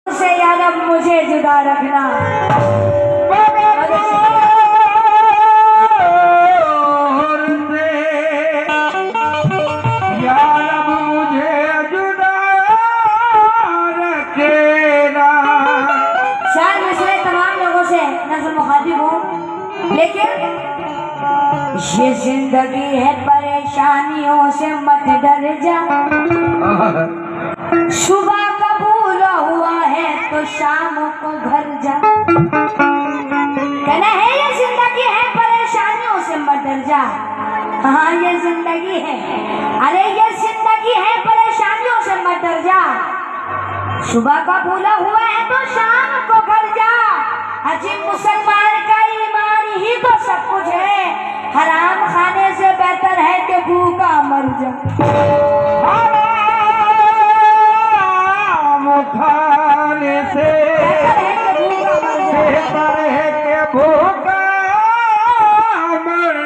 से या रब मुझे जुदा रखना। शायद मैं तमाम लोगों से नजर मुखातिब हूँ, लेकिन ये जिंदगी है परेशानियों से मत डर जा। सुबह कबूल हुआ है तो शाम को घर जा। कहना है ये जिंदगी है परेशानियों से मत डर जा। हाँ ये जिंदगी है, अरे ये जिंदगी है परेशानियों से मत डर जा। सुबह कबूल हुआ है तो शाम को घर जा। अजी मुसलमान का ईमान ही तो सब कुछ है, हराम खाने से बेहतर है कि भूखा मर जा। खाने से बेहतर है कि भूखा मर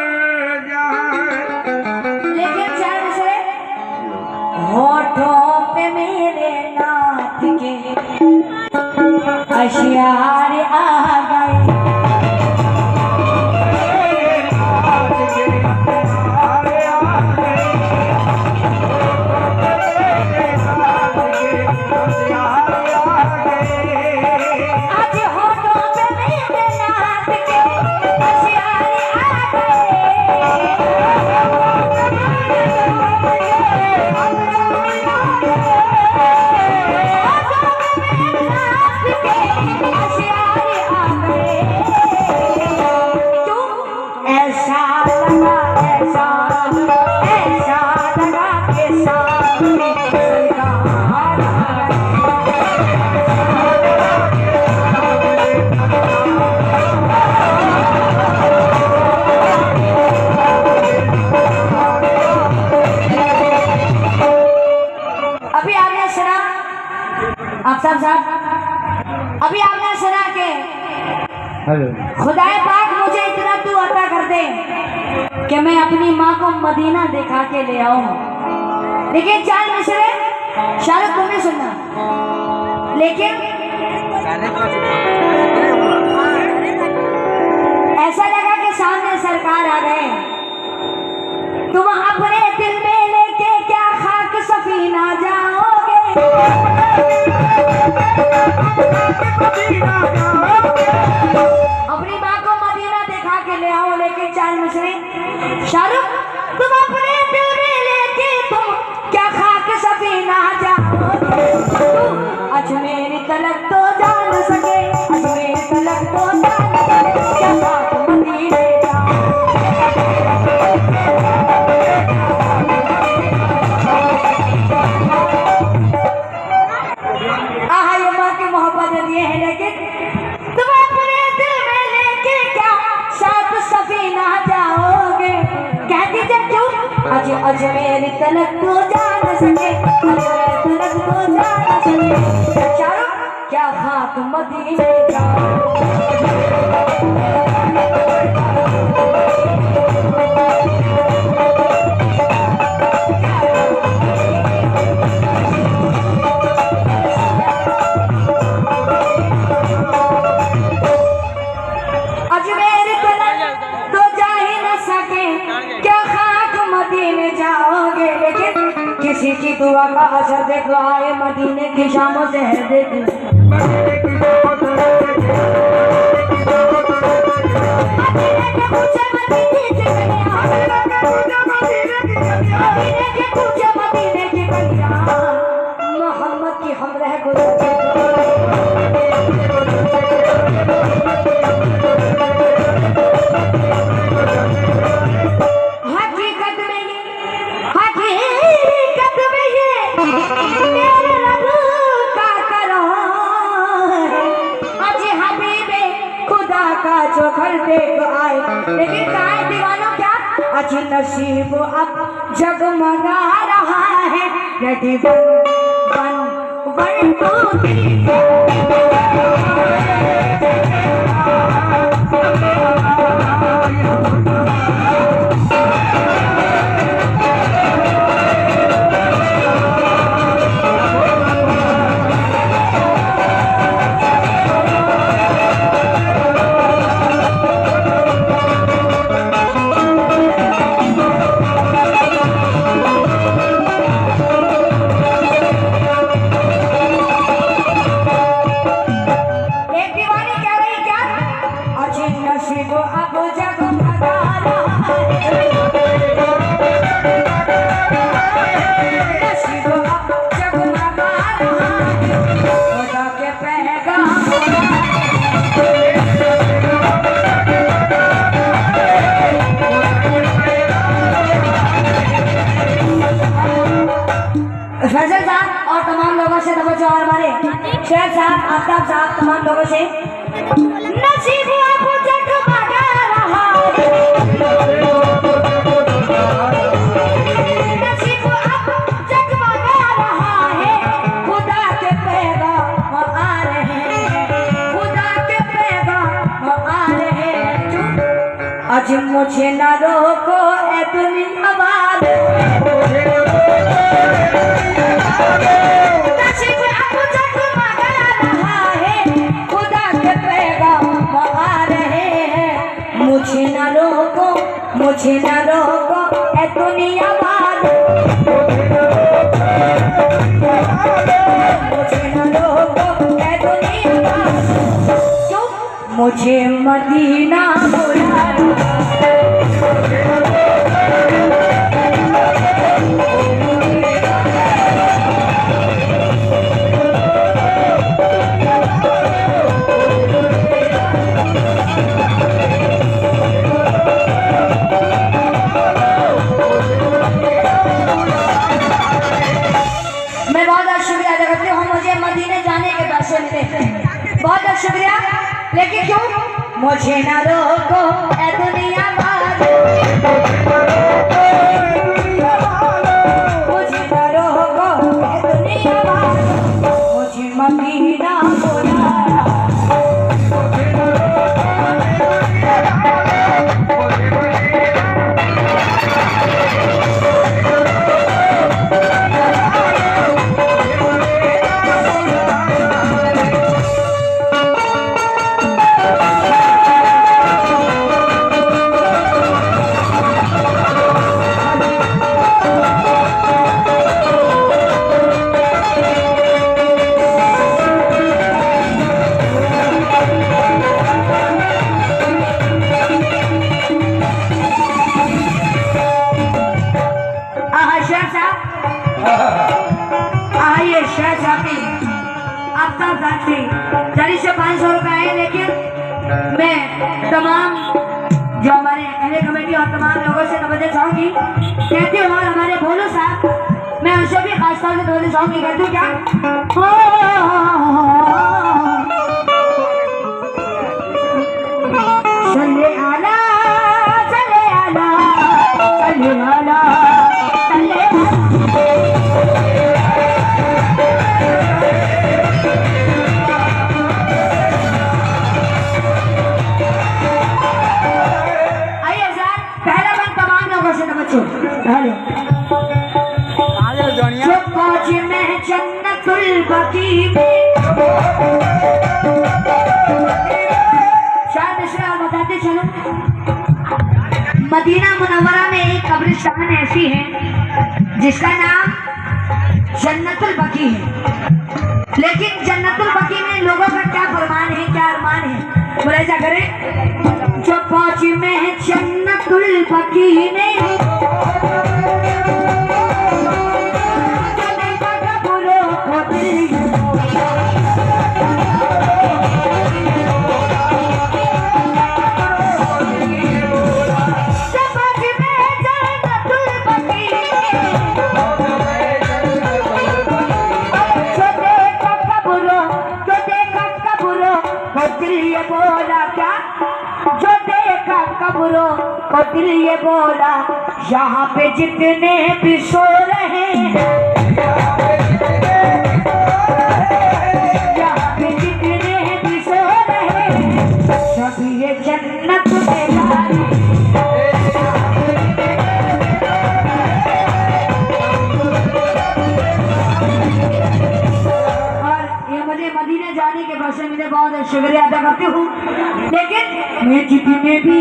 जाए। लेकिन जान से होठों पे मेरे नाथ के अशियार आ गए। अभी आपने सुना कि खुदाए पाक मुझे इतना तू अता कर दे कि मैं अपनी माँ को मदीना दिखा के ले आऊं। लेकिन चार मिसरे शायद तुमने सुनना, लेकिन ऐसा लगा कि सामने सरकार आ गए। तुम अपने दिल में लेके क्या खाक सफीना जाओगे। अपनी माँ को मदीना दिखा के ले आओ। लेकिन चार मिसरे शाहरुख तुम अपने दिल में लेके तुम क्या खाक सफीना जाओगे। अजमेर तलक तो जान सके, अजमेर तलक तो जान सके, क्या खाक मदीने अजमेर तलक तो जान सके, अजमेर तलक तो जान सके, शाहरुख क्या खाक मदीने की दुआ का असर देख लो। आए मदीने की शामों से है देख मोहम्मद की हम रह जो घर देख आए। लेकिन काय दीवानों क्या अच्छी नसीब अब जगमगा रहा है। यदि बन बन शेर साहब, आफ्ताब साहब, तमाम लोगों से नसीब अब जगमगा रहा है, नसीब अब जगमगा रहा है, खुदा के पैगाम आ रहे हैं, खुदा के पैगाम आ रहे हैं। आज मुझे न रोको ए दुनिया वाले, नसीब अब जगमगा रहा है, खुदा के पैगाम आ रहे हैं। मुझे न रोको, मुझे न रोको ए दुनिया वाले, मुझे न रोको ए दुनिया वाले, क्यों मुझे मदीना बुला रहा है। मैं बहुत बहुत शुक्रिया अदा करती हूँ, मुझे मदीने जाने के पैसे मिले, बहुत बहुत शुक्रिया। लेकिन क्यों मुझे न रोको ए दुनिया वाले, मुझे न रोको ए दुनिया वाले, मुझे मदीना बुला रहा है। आइए शेर साहब आफ्ताब साहब से जरी से 500 रुपए है। लेकिन मैं तमाम जो हमारे अहले कमेटी और तमाम लोगों से तवज्जो चाहूंगी, कहती हूँ, और हमारे भोलू साहब, मैं उनसे भी खासतौर से तवज्जो चाहूंगी, कहती हूँ क्या चले आला, चले आला, चले आला, चले जो फौज में जन्नतुल बकी में, शायद मिश्रा बताते चलो, मदीना मुनव्वरा में एक कब्रिस्तान ऐसी है जिसका नाम जन्नतुल बकी है। लेकिन जन्नतुल बकी में लोगों का क्या फरमान है, क्या अरमान है, बोला जा करे। जो फौज में जन्नतुल बकी में, और दिल ये बोला यहाँ पे जितने भी सो रहे हैं, यहाँ पे जितने भी सो रहे हैं, सभी ये जन्नत में जाने। और ये मुझे मदीने जाने के बाद से मुझे बहुत शुक्रिया अदा करती हूँ। लेकिन मैं जितने भी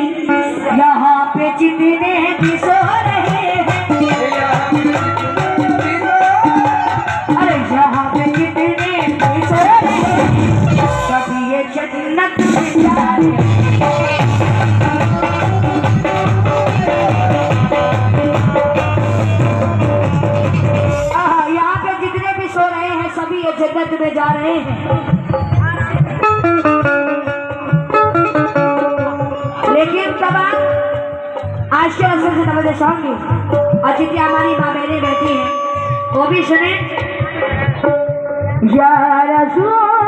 यहाँ पे जितने भी सो रहे हैं, अरे यहाँ पे जितने भी सो रहे हैं, सभी ये जन्नत में जा रहे हैं। यहाँ पे जितने भी सो रहे हैं, सभी ये जन्नत में जा रहे हैं। लेकिन तब आज के अवसर से तवज्जो चाहूंगी, अतिथि हमारी माँ बहनें बैठी हैं, वो भी सुने। या रसूल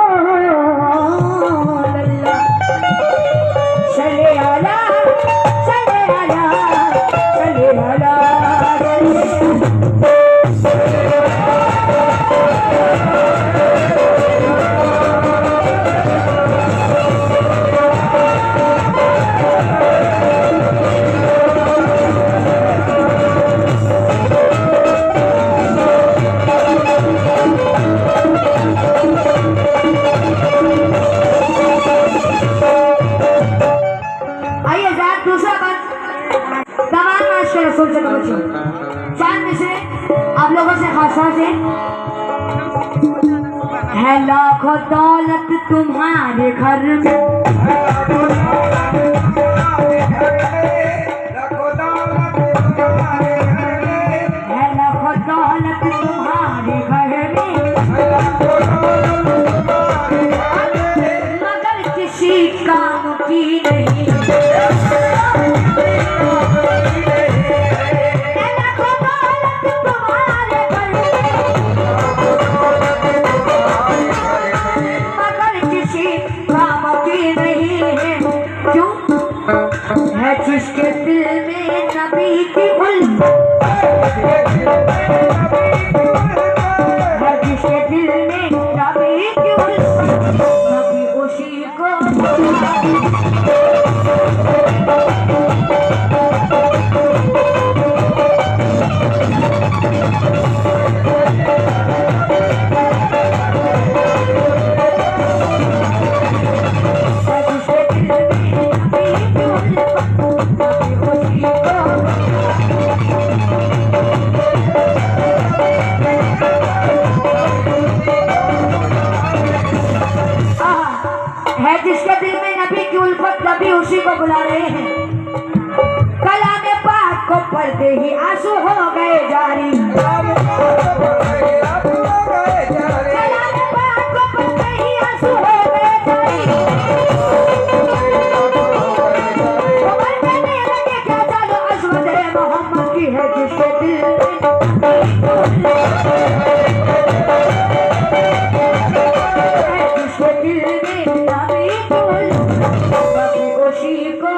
है लाखों दौलत तुम्हारे घर में, है लाखों दौलत तुम्हारे घर में, मगर किसी काम की नहीं। है लाखों दौलत तुम्हारे घर में, मगर किसी काम की नहीं है। क्यों? है जिसके दिल में नबी की उल्फत, है जिसके दिल में नबी की उल्फत, नबी उसी को है जिसके दिल में नबी की उल्फत, नबी उसी को बुला रहे हैं। कलाम पाक को पढ़ते ही आंसू हो गए जारी, कलाम पाक को पढ़ते ही आंसू हो गए जारी। उमर कहने लगे क्या चालो अज़मत मोहम्मद की है जिसके दिल में, है जिसके दिल में नबी की उल्फत, नबी उसी को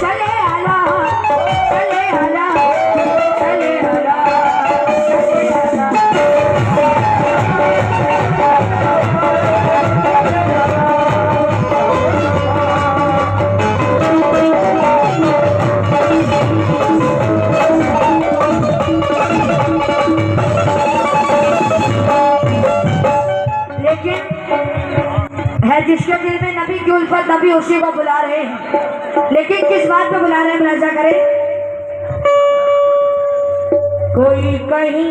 चले आला, चले आला, चले आला, चले आला। लेकिन है जिसके दिल में नबी की उल्फत, नबी उसी को बुला रहे हैं। लेकिन किस बात पे बुला रहे हैं, मुलाजा करें। कोई कहीं,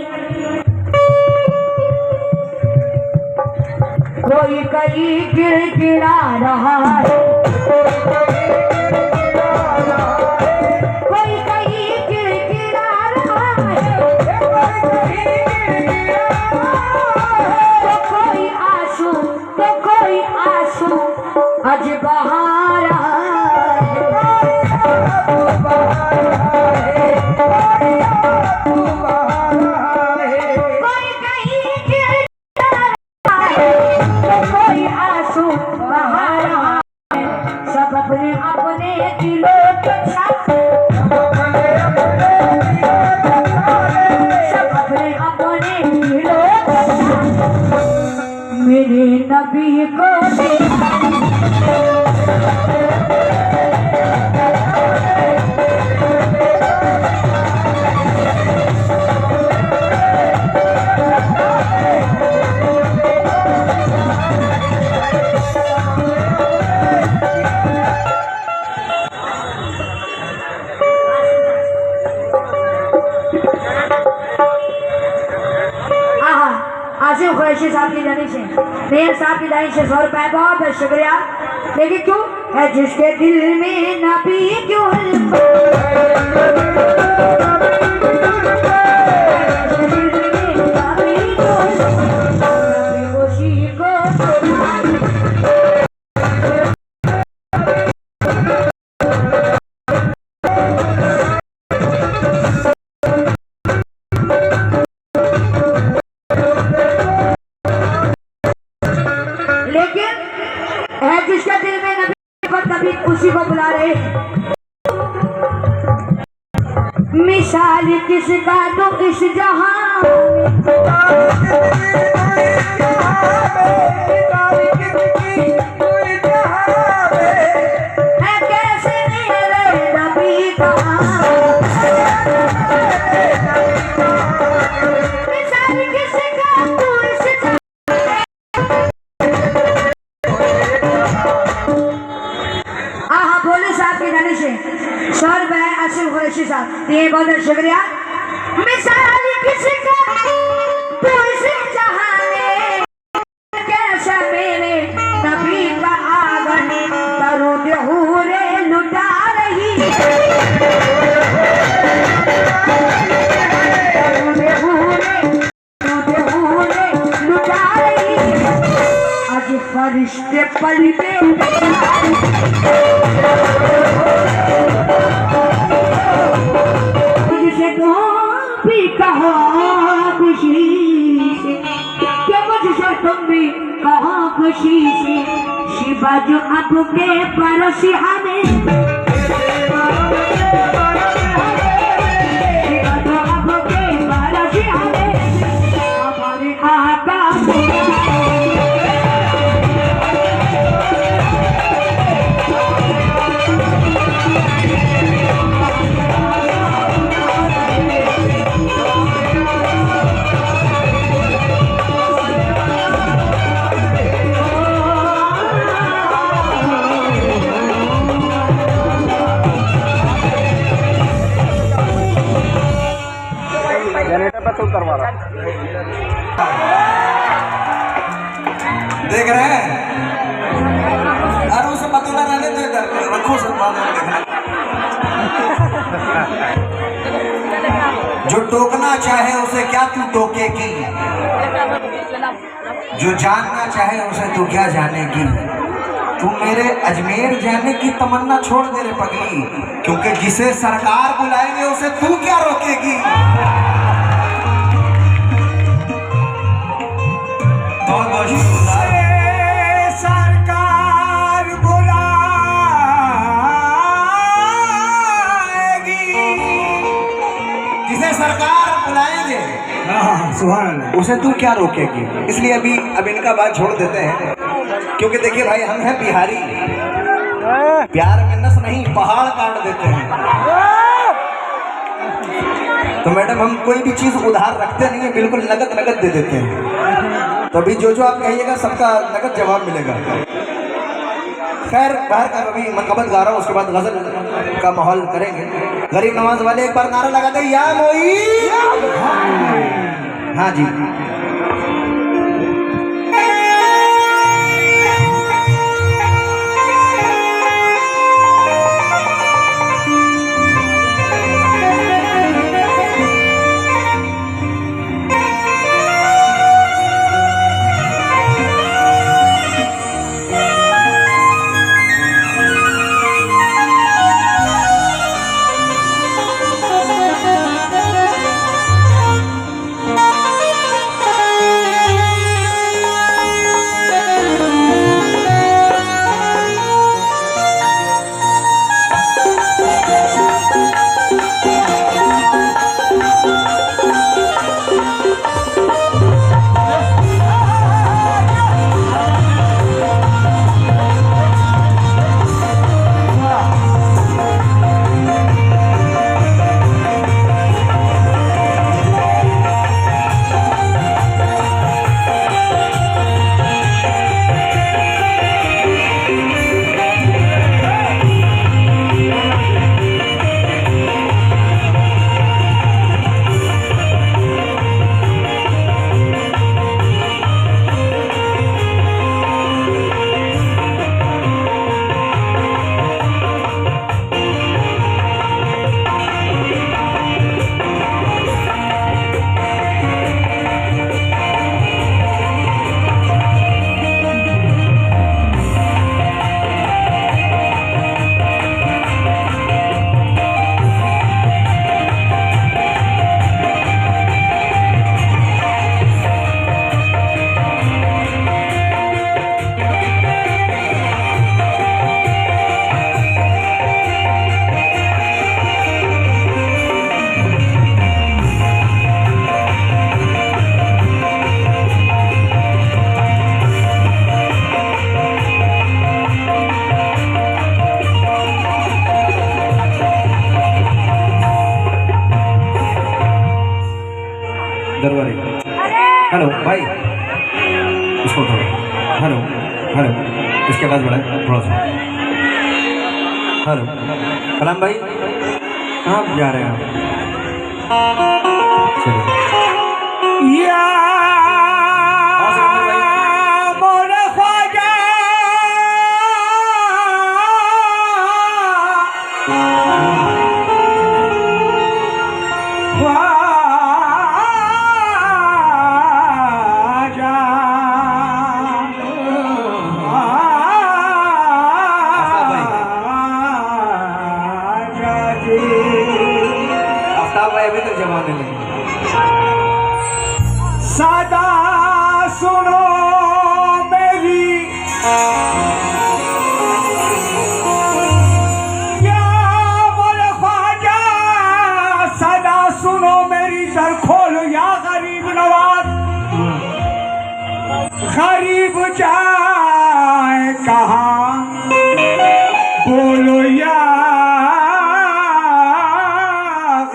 कोई कहीं गिड़गिड़ा रहा है, कोई कहीं गिड़गिड़ा रहा है, तो कोई आंसू, तो कोई आंसू अज बहा रहा है। कोई कहीं गिड़गिड़ा रहा है, तो कोई आंसू बहा रहा है। सब अपने अपने दिलों के साथ, सब अपने अपने दिलों के साथ मेरे नबी को आसिफ कुरैशी साहब की जानी से, मेयर साहब की जानी से 100 रुपए, बहुत बहुत शुक्रिया। लेकिन क्यों? है जिसके दिल में नबी की नबी उसी को बुला रहे हैं। मिसाल किसका तो इस जहां है, कैसे मेरे नबी का इश्क तुझसे जहाने कैसा मेरे नबी का आंगन दरूद हूरे लुटा रही लुटा रही आज फरिश्ते पलटे मुझसे तुम भी कहो खुशी से कि मुझसे तुम भी कहो खुशी से शिवा जो आपके परसी हमें शिवा जो आपके परसी हमें हमारे आका जनरेटर पर तुम करवा रहा देख रहे हैं अरे उसे पतोला रहने दो इधर रखो सब बाद में देखना जो टोकना चाहे उसे क्या तू टोकेगी जो जानना चाहे उसे तू क्या जानेगी तू मेरे अजमेर जाने की तमन्ना छोड़ दे रे पगली क्योंकि जिसे सरकार बुलाएंगे उसे तू क्या रोकेगी बहुत बहुत शुक्रिया सरकार बुलाएगी जिसे सरकार बुलाएंगे उसे तू क्या रोकेगी इसलिए अब इनका बात छोड़ देते हैं क्योंकि देखिए भाई हम हैं बिहारी प्यार में नस नहीं पहाड़ काट देते हैं तो मैडम हम कोई भी चीज उधार रखते नहीं है बिल्कुल नगद दे देते हैं तो अभी जो आप कहिएगा सबका नगद जवाब मिलेगा खैर बाहर का अभी मनकबत गा रहा हूँ उसके बाद गजल का माहौल करेंगे गरीब नवाज वाले एक बार नारा लगा दे या मोई हाँ जी दरबारी हेलो भाई इसको थोड़ा हेलो हेलो इसके पास बढ़ाए थोड़ा सा हेलो कलाम भाई कहाँ जा रहे हैं आप चलिए सदा सुनो मेरी या बोले ख्वाजा, सदा सुनो मेरी, दर खोलो या गरीब नवाज। गरीब जाए कहाँ बोलो या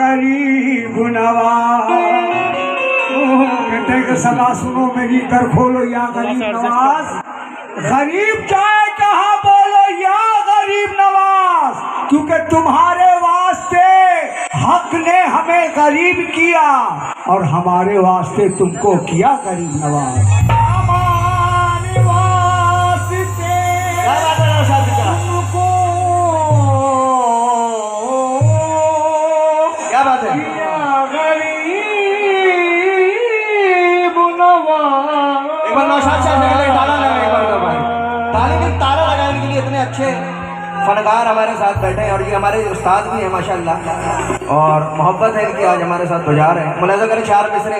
गरीब नवाज। कहते कि सदा सुनो मेरी, दर खोलो या गरीब नवाज। गरीब जाए कहाँ बोलो या गरीब नवाज, क्योंकि तुम्हारे वास्ते हक ने हमें गरीब किया और हमारे वास्ते तुमको किया गरीब नवाज। हमारे वास्ते तुमको क्या बात है? एक बार नौशाद साहब के लिए ताला लगाए, एक बार भाई ताले में ताला लगाने के लिए इतने अच्छे फनकार हमारे साथ बैठे हैं और ये हमारे उस्ताद भी हैं माशाल्लाह, और मोहब्बत है इनकी, आज हमारे साथ बजा रहे हैं। मुलाजा करें चार मिसरे।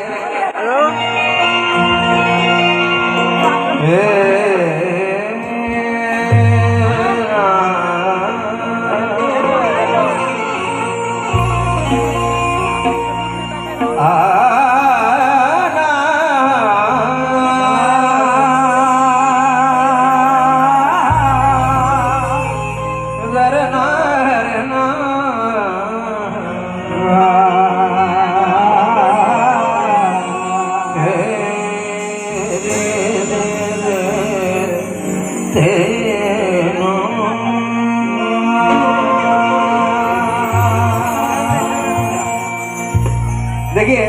देखिए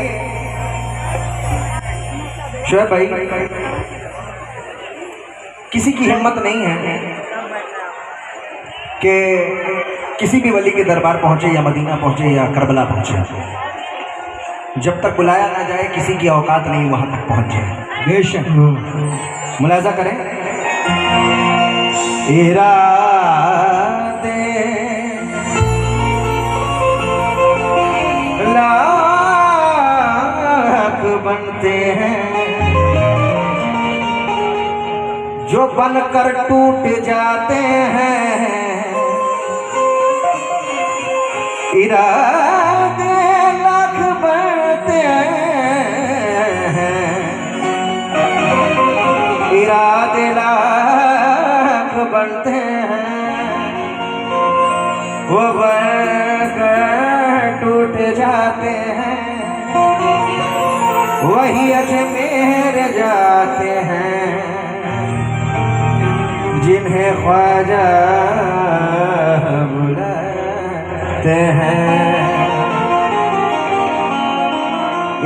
शोएब भाई, किसी की हिम्मत नहीं है कि किसी भी वली के दरबार पहुंचे या मदीना पहुंचे या करबला पहुंचे। जब तक बुलाया ना जाए किसी की औकात नहीं वहां तक पहुंच जाए। बेशक मुलाजा करें। इरादे लाख बनते हैं जो बनकर टूट जाते हैं। इरादे लाख बनते हैं, इरादे लाख बनते हैं, वो बनकर टूट जाते हैं। वही अजमेर जाते हैं जिन्हें ख्वाजा बुलाते हैं।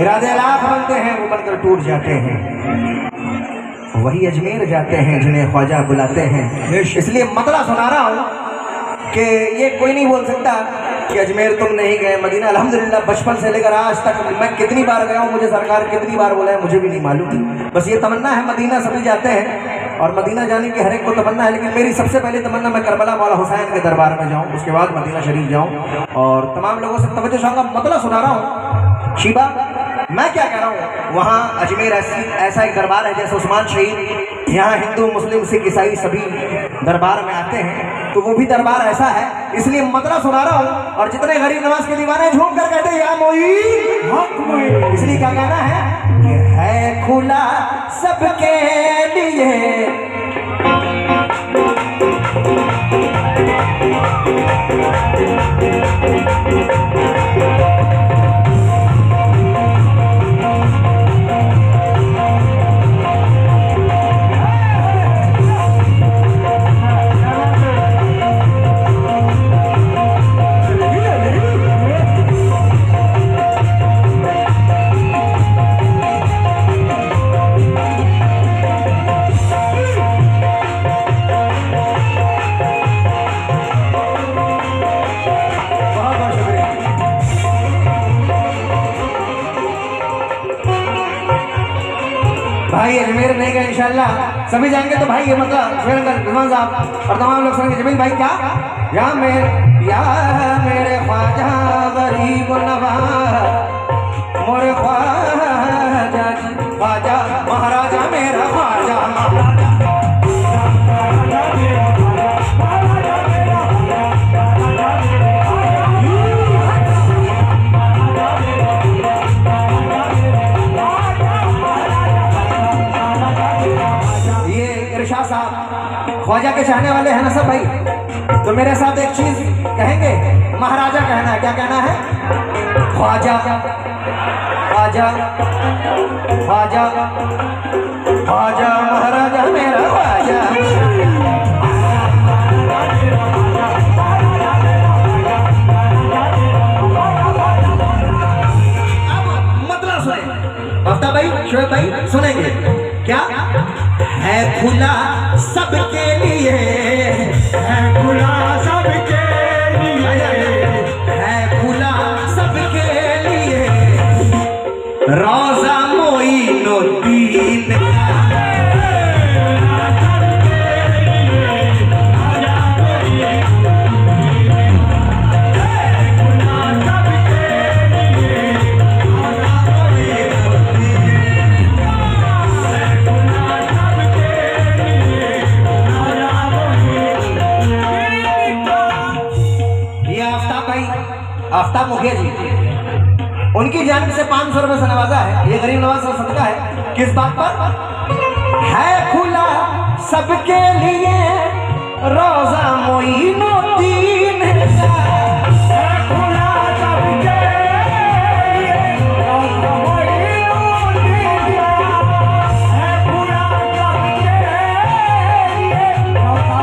इरादे लाख बनते हैं, वो बनकर टूट जाते हैं। वही अजमेर जाते हैं जिन्हें ख्वाजा बुलाते हैं। इसलिए मतला सुना रहा हूँ कि ये कोई नहीं बोल सकता कि अजमेर तुम नहीं गए, मदीना अल्हम्दुलिल्लाह बचपन से लेकर आज तक मैं कितनी बार गया हूँ, मुझे सरकार कितनी बार बोला है मुझे भी नहीं मालूम। बस ये तमन्ना है, मदीना सभी जाते हैं और मदीना जाने की हर एक को तमन्ना है, लेकिन मेरी सबसे पहली तमन्ना मैं करबला मौला हुसैन के दरबार में जाऊँ, उसके बाद मदीना शरीफ जाऊँ। और तमाम लोगों से तवज्जो चाहूँगा, मतला सुना रहा हूँ शीबा, मैं क्या कह रहा हूँ, वहाँ अजमेर ऐसा एक दरबार है जैसे उस्मान शहीद, यहाँ हिंदू मुस्लिम सिख ईसाई सभी दरबार में आते हैं, तो वो भी दरबार ऐसा है। इसलिए मतला सुना रहा हूँ और जितने गरीब नवाज के दीवाने झूम कर कहते हैं या मोई, इसलिए क्या कहना है कि है खुला सबके लिए भाई अजमेर नहीं गए इंशाल्लाह सभी जाएंगे, तो भाई ये मतलब रिजवान साहब और तमाम लोग सुनेंगे। जमीन भाई क्या या मेरे ख्वाजा गरीब नवाज मोरे ख्वाजा ख्वाजा के चाहने वाले हैं ना सब भाई, तो मेरे साथ एक चीज कहेंगे, महाराजा कहना है। क्या कहना है? ख्वाजा ख्वाजा ख्वाजा ख्वाजा महाराजा मेरा ख्वाजा। आफ्ताब भाई, शोएब भाई सुनेंगे क्या? है खुला सबके लिए, है खुला सबके लिए, है खुला सबके लिए, रोजा मोइनुद्दीन आफ्ताब मुखिया जी, उनकी जानिब से 500 रुपए से नवाजा है। ये गरीब नवाज का सदका है। किस बात पर? है खुला सबके लिए रोजा मोइनुद्दीन का, है खुला सबके लिए, रोजा मोइनुद्दीन का, है खुला सबके लिए, रोजा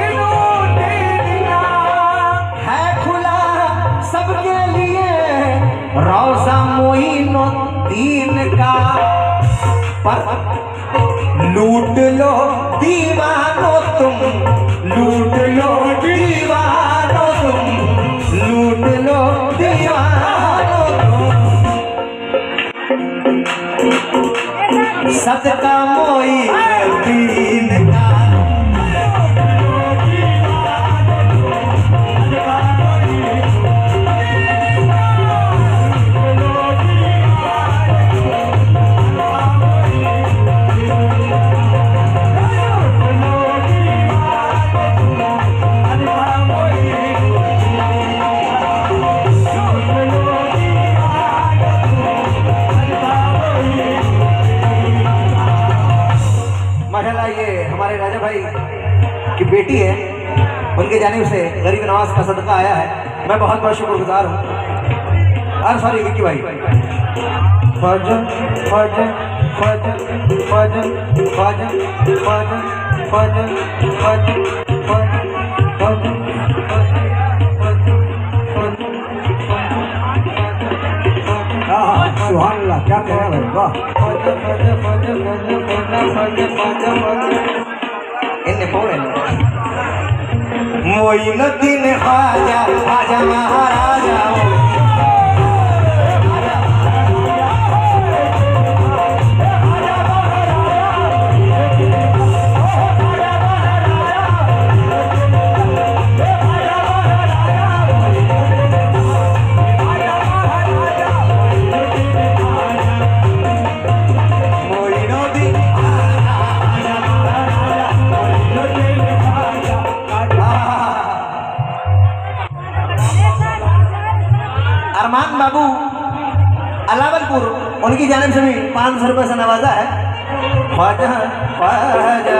मोइनुद्दीन का, है खुला सबके लिए रोजा मोइनुद्दीन का। पर लूट लो दीवानो तुम, लूट लो दीवानो तुम, लूट लो दीवानो तुम, सदका मोइनुद्दीन का। माशाल्लाह ये हमारे राजा भाई की बेटी है, उनके जानिब से गरीब नवाज का सदका आया है। मैं बहुत बहुत शुक्रगुजार हूँ। अरे सॉरी विक्की भाई। ख्वाजा ख्वाजा ख्वाजा ख्वाजा ख्वाजा ख्वाजा ख्वाजा ख्वाजा ख्वाजा सुभान अल्लाह, क्या कह रहे हैं? वाह, मोइनुद्दीन ख्वाजा ख्वाजा महाराजा। अरमान बाबू अलावलपुर, उनकी जानिब से भी 500 रुपए से नवाजा है। ख्वाजा ख्वाजा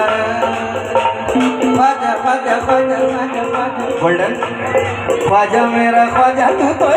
ख्वाजा ख्वाजा ख्वाजा ख्वाजा गोल्डन ख्वाजा मेरा ख्वाजा तू तो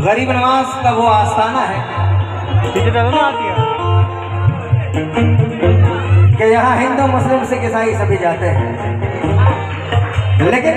गरीब नवाज का वो आस्थाना है कि यहाँ हिंदू मुस्लिम सिख ईसाई सभी जाते हैं, लेकिन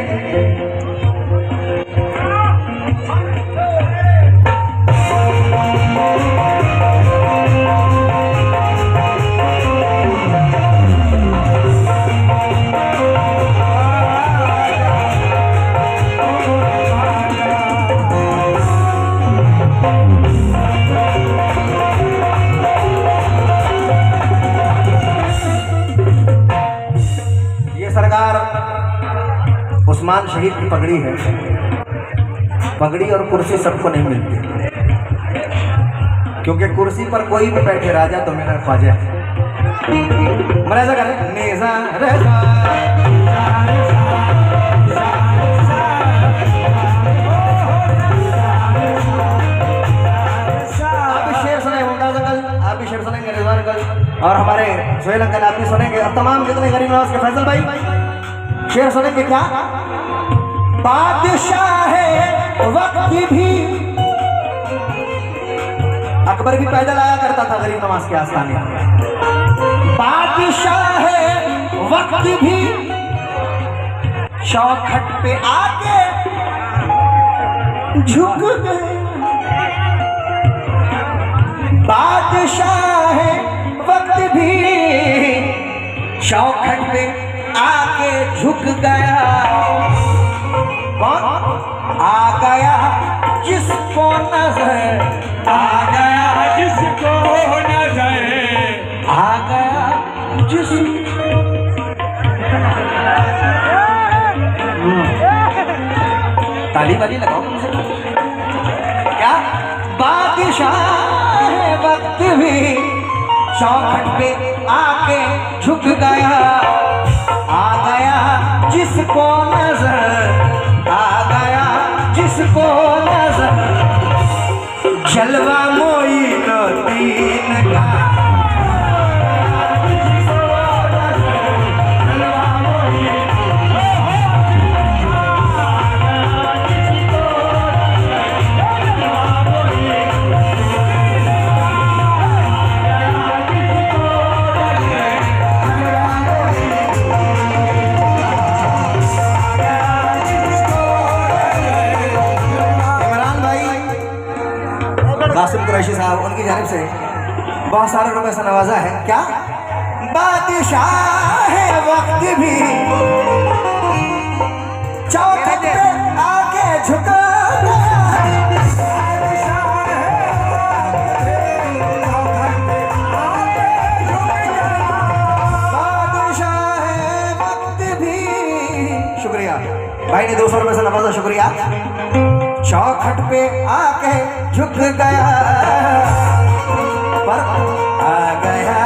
सरकार उस्मान शहीद की पगड़ी है। पगड़ी और कुर्सी सबको नहीं मिलती, क्योंकि कुर्सी पर कोई भी बैठे राजा तो मेरा ख्वाजा है। मरेजा करे नेजा रेजा शेर सुनेंगे, रिजवान अंकल और हमारे सोहेल अंकल आप भी सुनेंगे, और तमाम जितने गरीब नवाज के फैसल भाई शेर सुनेंगे। क्या बादशाह वक्त भी, अकबर भी पैदल आया करता था गरीब नवाज के आस्थाने। बादशाह वक्त भी चौखट पे आके झुक गए। बादशाह वक्त भी चौखट पे आके झुक गया। कौन आ गया जिसको नजर, आ गया जिसको नजर, आ गया जिस ताली वाली लगाओ तुमसे। क्या बादशाह वक्त भी चौखट पे आके झुक गया। आ गया जिसको नजर, आ गया जिसको नजर, जलवा मोइनुद्दीन का। कासिम कुरैशी साहब, उनकी जानिब से बहुत सारे रुपए से नवाजा है। क्या बादशाह वक्त भी चौखट पे आके झुका। बादशाह वक्त भी, शुक्रिया भाई ने 200 रुपए से नवाजा, शुक्रिया। चौखट पे आके झुक गया, पर आ गया,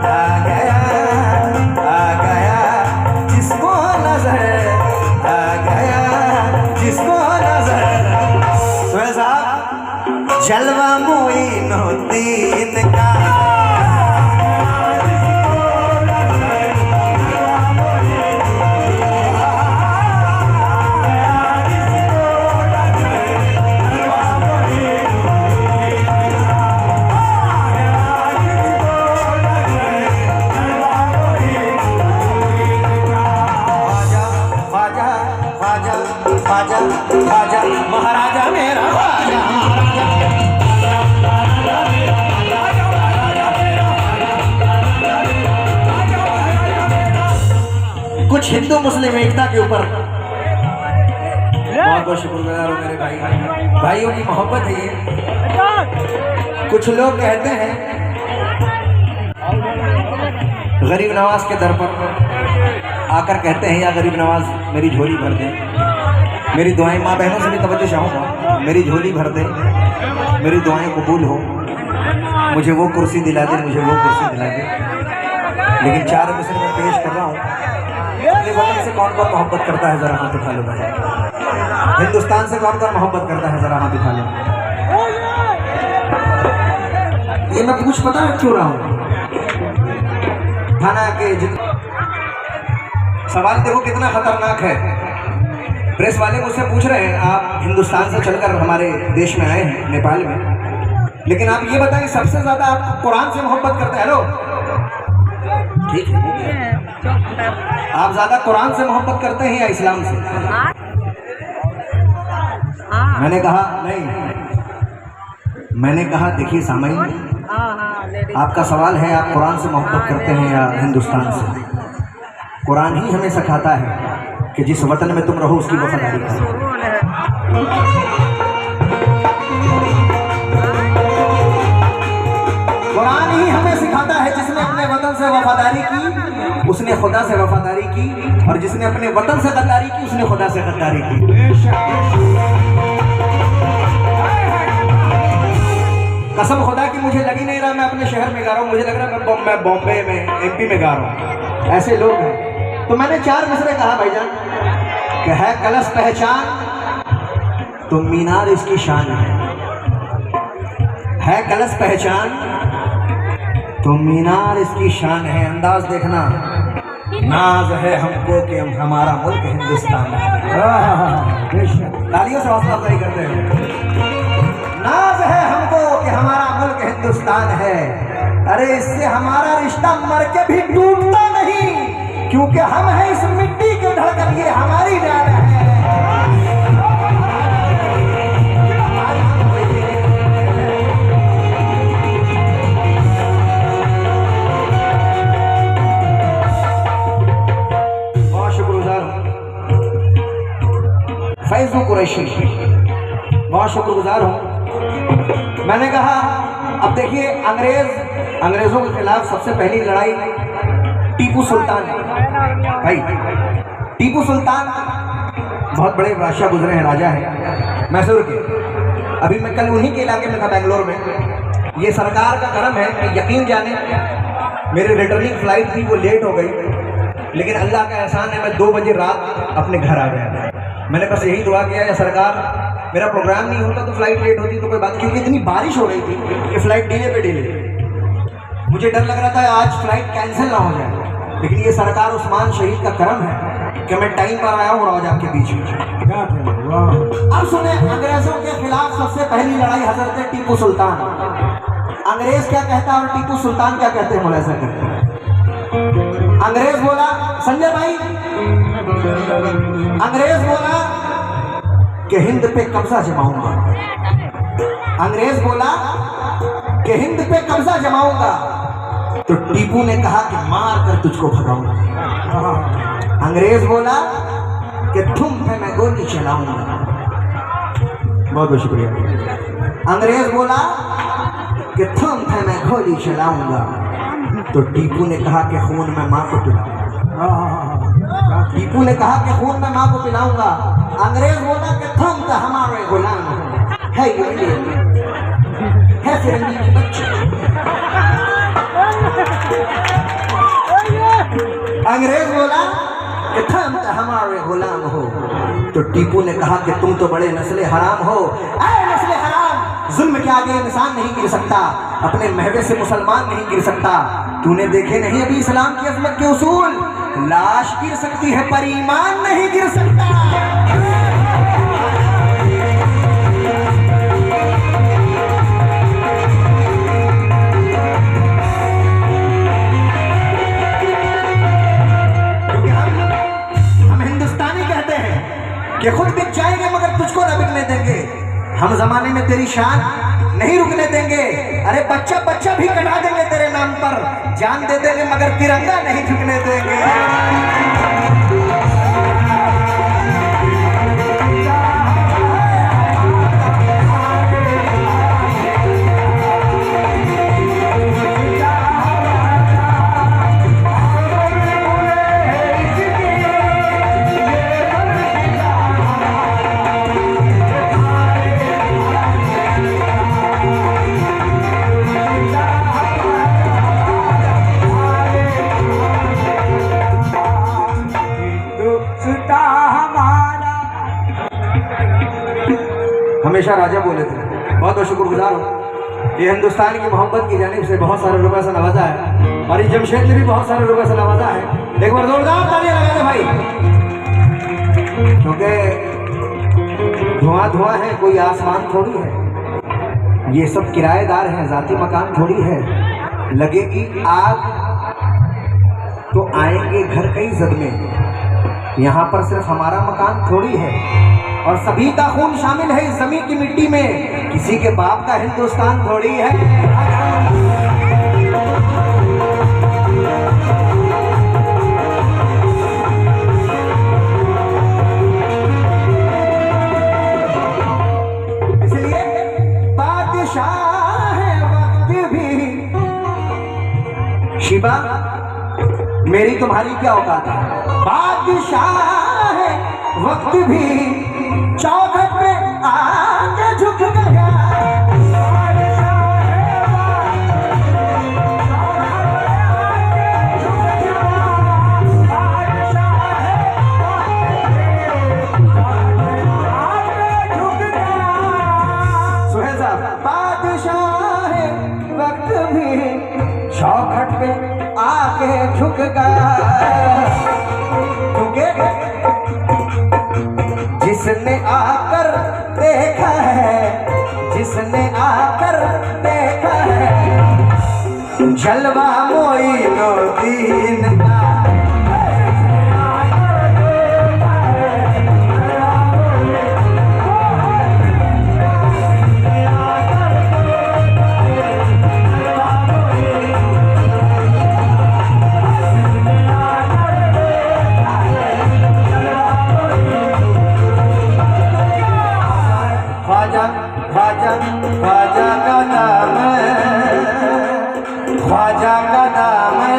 आ गया, आ गया जिसको नजर, आ गया जिसको नजर। सोहेल साहब, जलवा मोइनुद्दीन का। ख्वाजा ख्वाजा महाराजा मेरा ख्वाजा, कुछ हिंदू मुस्लिम एकता के ऊपर बहुत बहुत शुक्रगुजार हूँ मेरे भाई, भाइयों की मोहब्बत है ये। कुछ लोग कहते हैं गरीब नवाज के दर पर आकर कहते हैं, या गरीब नवाज मेरी झोली भर दे। मेरी दुआएं, माँ बहनों से भी तवज्जो चाहूँगा, मेरी झोली भर दे, मेरी दुआएं कबूल हो, मुझे वो कुर्सी दिला दे, मुझे वो कुर्सी दिला दे। लेकिन 4 मिसर में पेश कर रहा हूँ। अपने वतन से कौन कौन मोहब्बत करता है, जरा हाथ उठा लो भाई। हिंदुस्तान से कौन कौन मोहब्बत करता है, जरा हाथ उठा लो। ये मैं पूछ पता है क्यों रहा हूँ? थाना के सवाल देखो कितना खतरनाक है। प्रेस वाले मुझसे पूछ रहे हैं, आप हिंदुस्तान से चलकर हमारे देश में आए हैं, नेपाल में, लेकिन आप ये बताएं सबसे ज्यादा आप कुरान से मोहब्बत करते हैं? हेलो, ठीक है, आप ज्यादा कुरान से मोहब्बत करते हैं या इस्लाम से? मैंने कहा नहीं, मैंने कहा देखिए सामईन, आपका सवाल है आप कुरान से मोहब्बत करते हैं या हिंदुस्तान से? कुरान ही हमें सिखाता है कि जिस वतन में तुम रहो उसकी वफादारी करो। कुरान ही हमें सिखाता है जिसने अपने वतन से वफादारी की उसने खुदा से वफादारी की, और जिसने अपने वतन से गद्दारी की उसने खुदा से गद्दारी की। कसम खुदा की मुझे लग ही नहीं रहा मैं अपने शहर में गा रहा हूँ, मुझे लग रहा है मैं बॉम्बे में एमपी में गा रहा हूँ। ऐसे लोग हैं। तो मैंने 4 मिसरे कहा भाईजान कि है कलश पहचान तो मीनार इसकी शान है कलश पहचान तो मीनार इसकी शान है। अंदाज देखना, नाज है हमको कि हमारा मुल्क हिंदुस्तान है। तालियों से हौसला अफजाई करते हैं। नाज है हमको कि हमारा मुल्क हिंदुस्तान है। अरे इससे हमारा रिश्ता मर के भी टूटता नहीं, क्योंकि हम हैं इस मिट्टी के धड़कन, ये हमारी जान है। बहुत शुक्रगुजार हूँ फैज़ कुरैशी, बहुत शुक्रगुजार हूँ। मैंने कहा अब देखिए अंग्रेजों के खिलाफ सबसे पहली लड़ाई टीपू सुल्तान भाई। टीपू सुल्तान बहुत बड़े बादशाह गुजरे हैं, राजा हैं मैसूर के। अभी मैं कल उन्हीं के इलाके में था, बेंगलोर में। ये सरकार का करम है कि यकीन जाने मेरी रिटर्निंग फ्लाइट थी, वो लेट हो गई, लेकिन अल्लाह का एहसान है मैं 2 बजे रात अपने घर आ गया। मैंने बस यही दुआ किया है सरकार मेरा प्रोग्राम नहीं होता तो फ्लाइट लेट होती तो कोई बात, क्योंकि इतनी बारिश हो रही थी कि फ्लाइट डिले पे डिले। मुझे डर लग रहा था आज फ्लाइट कैंसिल ना हो जाए, लेकिन ये सरकार उस्मान शहीद का करम है कि मैं टाइम पर आया हूँ और आज आपके बीच में। अब सुने, अंग्रेजों के खिलाफ सबसे पहली लड़ाई हजरत टीपू सुल्तान। अंग्रेज क्या कहता है और टीपू सुल्तान क्या कहते हैं, मुलाहिजा करते हैं। अंग्रेज बोला, संजय भाई, अंग्रेज बोला कि हिंद पे कब्जा जमाऊंगा। अंग्रेज बोला कि हिंद पे कब्जा जमाऊंगा, तो टीपू ने कहा कि मार कर तुझको भगाऊंगा। अंग्रेज बोला कि तुम पे मैं गोली चलाऊंगा। बहुत बहुत शुक्रिया। अंग्रेज बोला कि तुम पे मैं गोली चलाऊंगा, तो टीपू ने कहा कि खून में मां को पिलाऊंगा। टीपू ने कहा कि खून में मां को पिलाऊंगा। अंग्रेज बोला कि तुम तो हमारे गुलाम है फिरंगी के बच्चे। अंग्रेज बोला कि तुम तो हमारे गुलाम हो, तो टीपू ने कहा कि तुम तो बड़े नस्ले हराम हो। ऐ नस्ले हराम, जुल्म के आगे इंसान नहीं गिर सकता, अपने महवे से मुसलमान नहीं गिर सकता। तूने देखे नहीं अभी इस्लाम की अजमत के उसूल, लाश गिर सकती है पर ईमान नहीं गिर सकता। कि खुद बिक जाएंगे मगर तुझको न बिकने देंगे। हम जमाने में तेरी शान नहीं रुकने देंगे। अरे बच्चा बच्चा भी कटा देंगे तेरे नाम पर, जान दे देंगे मगर तिरंगा नहीं झुकने देंगे। हमेशा राजा बोले थे। बहुत बहुत शुक्रगुजार हूँ। ये हिंदुस्तान की मोहब्बत की जानिब से बहुत सारे रुपए से नवाजा है, और ये जमशेद ने भी बहुत सारे रुपए से नवाजा है। एक बार जोरदार तालियां लगा दे भाई, क्योंकि धुआं धुआं है, कोई आसमान थोड़ी है। ये सब किराएदार हैं, जाती मकान थोड़ी है। लगेगी आग तो आएंगे घर कई जद में, यहाँ पर सिर्फ हमारा मकान थोड़ी है, और सभी का खून शामिल है इस जमीन की मिट्टी में। किसी के बाप का हिंदुस्तान थोड़ी है। इसलिए बादशाह है वक्त भी। शिबा, मेरी तुम्हारी तुम्हारी क्या औकात है? बादशाह है वक्त भी चौखट पे आके झुक गया। सुहेल साहब, बादशाह है वक्त भी चौखट पे आके झुक गया, क्योंकि जिसने आकर देखा है, जिसने आकर देखा है जलवा मोइनुद्दीन का। ख्वाजा ख्वाजा ख्वाजा का नाम है, ख्वाजा का नाम है।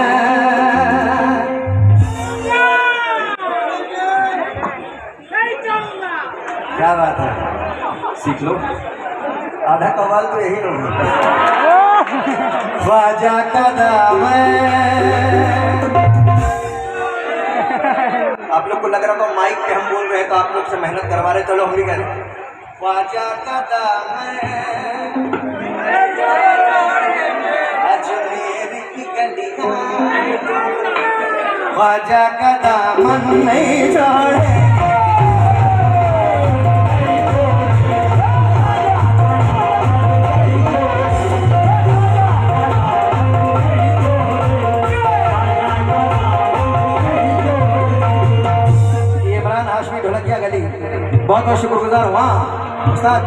क्या बात है, सीख लो, आधा कमाल तो यही लोग। ख्वाजा का नाम है। आप लोग को लग रहा था माइक पे हम बोल रहे हैं तो आप लोग से मेहनत करवा रहे, चलो हम भी कह रहे हैं। ख्वाजा का दाम है अजमेर की गलियां, ख्वाजा का दामन नहीं छोड़े। ये इमरान हाशमी ढोलकिया गली, बहुत बहुत शुक्रगुजार हुआ उस्ताद।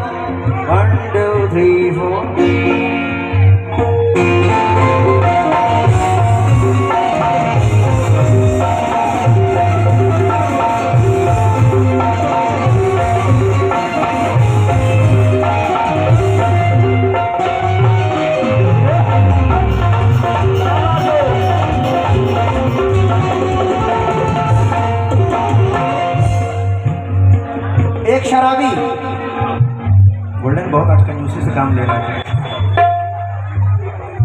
1 2 3 4 एक शराबी गोल्डन बहुत आज कंजूसी से काम ले रहा है,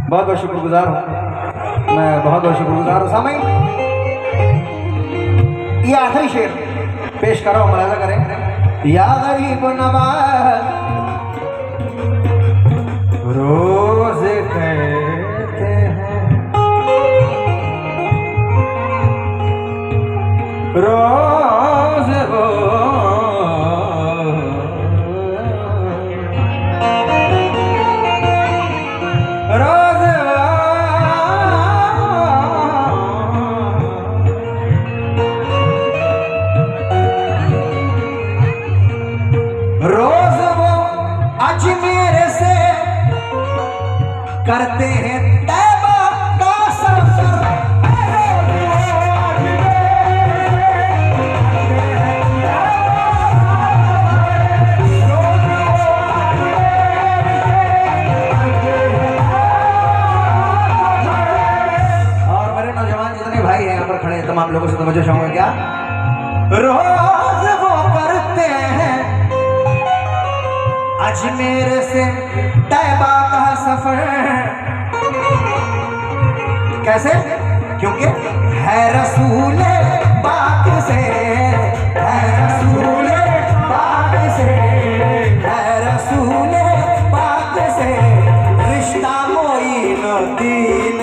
बहुत बहुत शुक्रगुजार हूँ मैं, बहुत बहुत शुक्रगुजार हूँ। सामईन, ये आखिरी शेर पेश करो, मुलाजा करें। या गरीब नवाज रोज कहते हैं, रोज वो अजमेर से करते हैं तैबा का सफर। और मेरे नौजवान जितने भाई हैं यहाँ पर खड़े हैं, तमाम लोगों से तवज्जो चाहूंगा, क्या रोज वो करते हैं अजमेर से तैबा का सफर। कैसे? क्योंकि है रसूल पाक से, है रसूल पाक से, है रसूल पाक से रिश्ता मोइनुद्दीन।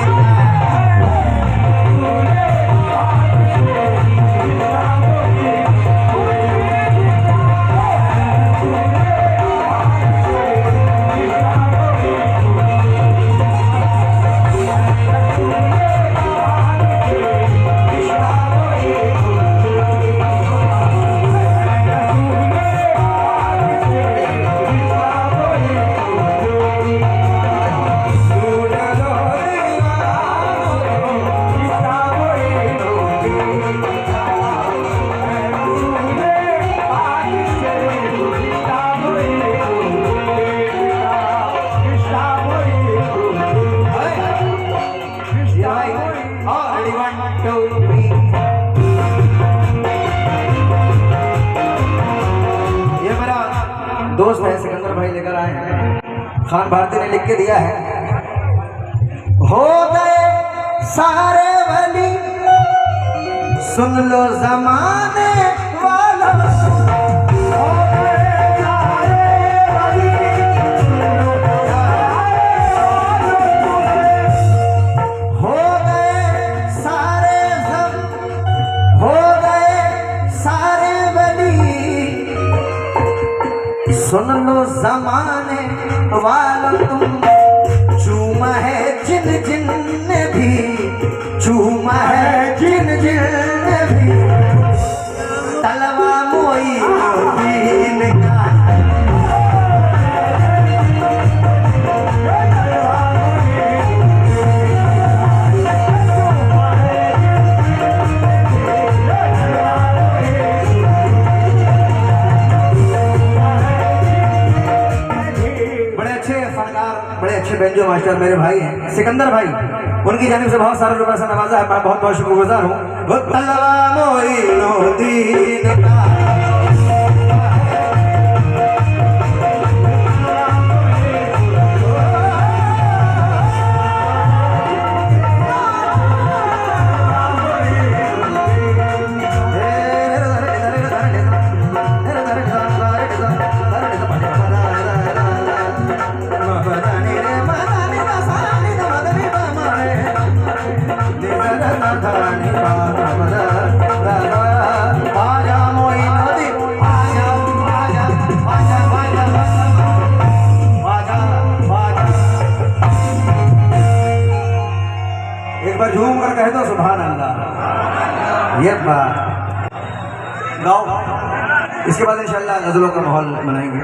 दोस्त है सिकंदर भाई लेकर आए हैं। खान भारती ने लिख के दिया है, हो गए सारे वली सुन लो जमाने वालों, हो गए सारे वली हो गए सारे हो गए सारे वली सुन लो जमाने वालों, तुम चूमा है जिन जिन ने भी, चूमा है जिन जिन ने भी तलवा मोई दीन का। बड़े अच्छे बेंजो मास्टर मेरे भाई हैं सिकंदर भाई, उनकी जानिब से बहुत सारा रुपया से नवाजा है, मैं बहुत बहुत शुक्रगुजार हूँ। वो तलवा मोइनो दीन का, एक बार झूम कर कह दो सुभान अल्लाह। ये बात गाओ, इसके बाद इंशाल्लाह गजलों का माहौल बनाएंगे।